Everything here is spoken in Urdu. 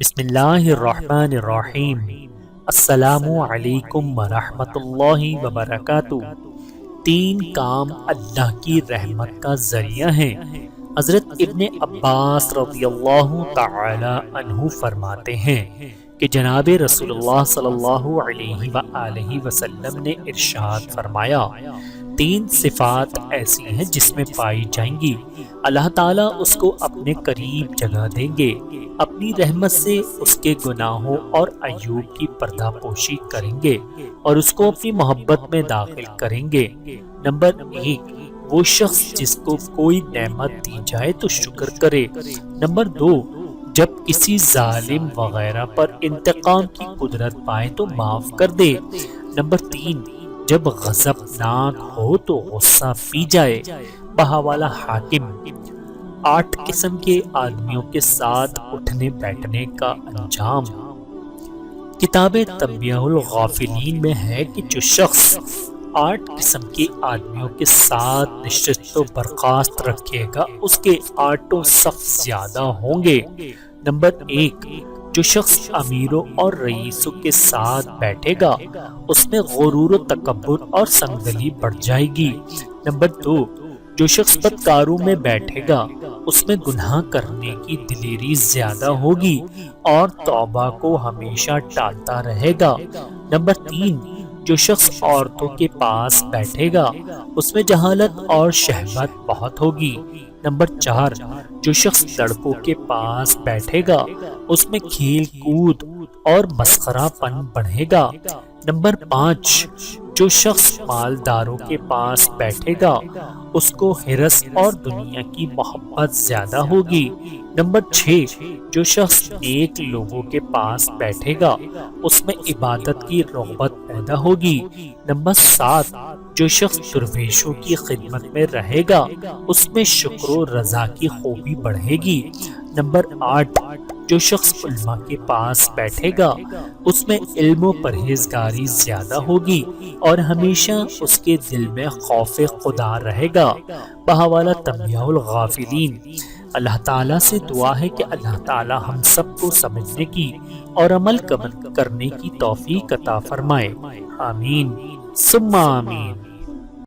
بسم اللہ الرحمن الرحیم۔ السلام علیکم ورحمۃ اللہ وبرکاتہ۔ تین کام اللہ کی رحمت کا ذریعہ ہیں۔ حضرت ابن عباس رضی اللہ تعالی عنہ فرماتے ہیں کہ جناب رسول اللہ صلی اللہ علیہ وآلہ وسلم نے ارشاد فرمایا، تین صفات ایسی ہیں جس میں پائی جائیں گی اللہ تعالیٰ اس کو اپنے قریب جگہ دیں گے، اپنی رحمت سے اس کے گناہوں اور عیوب کی پردہ پوشی کریں گے اور اس کو اپنی محبت میں داخل کریں گے۔ نمبر 1، وہ شخص جس کو کوئی نعمت دی جائے تو شکر کرے۔ نمبر 2، جب کسی ظالم وغیرہ پر انتقام کی قدرت پائے تو معاف کر دے۔ نمبر 3، جب غضبناک ہو تو غصہ پی جائے۔ بہاوالہ حاکم۔ 8 قسم کے آدمیوں کے ساتھ اٹھنے بیٹھنے کا انجام۔ کتاب تنبیہ الغافلین میں ہے کہ جو شخص 8 قسم کے آدمیوں کے ساتھ نشست و برخاست رکھے گا اس کے 8 صف زیادہ ہوں گے۔ نمبر 1، جو شخص امیروں اور رئیسوں کے ساتھ بیٹھے گا اس میں غرور و تکبر اور سنگدلی بڑھ جائے گی۔ نمبر 2، جو شخص بدکاروں میں بیٹھے گا اس میں گناہ کرنے کی دلیری زیادہ ہوگی اور توبہ کو ہمیشہ ٹالتا رہے گا۔ نمبر 3، جو شخص عورتوں کے پاس بیٹھے گا اس میں جہالت اور شہوت بہت ہوگی۔ نمبر 4، جو شخص لڑکوں کے پاس بیٹھے گا اس میں کھیل کود اور مسخرہ پن بڑھے گا۔ نمبر 5، جو شخص مالداروں کے پاس بیٹھے گا اس کو حرص اور دنیا کی محبت زیادہ ہوگی۔ نمبر 6، جو شخص نیک لوگوں کے پاس بیٹھے گا اس میں عبادت کی رغبت پیدا ہوگی۔ نمبر 7، جو شخص درویشوں کی خدمت میں رہے گا اس میں شکر و رضا کی خوبی بڑھے گی۔ نمبر 8، جو شخص علماء کے پاس بیٹھے گا اس میں علم و پرہیزگاری زیادہ ہوگی اور ہمیشہ اس کے دل میں خوف خدا رہے گا۔ بہاوالہ تنبیہ الغافلین۔ اللہ تعالیٰ سے دعا ہے کہ اللہ تعالیٰ ہم سب کو سمجھنے کی اور عمل کرنے کی توفیق عطا فرمائے۔ آمین ثم آمین۔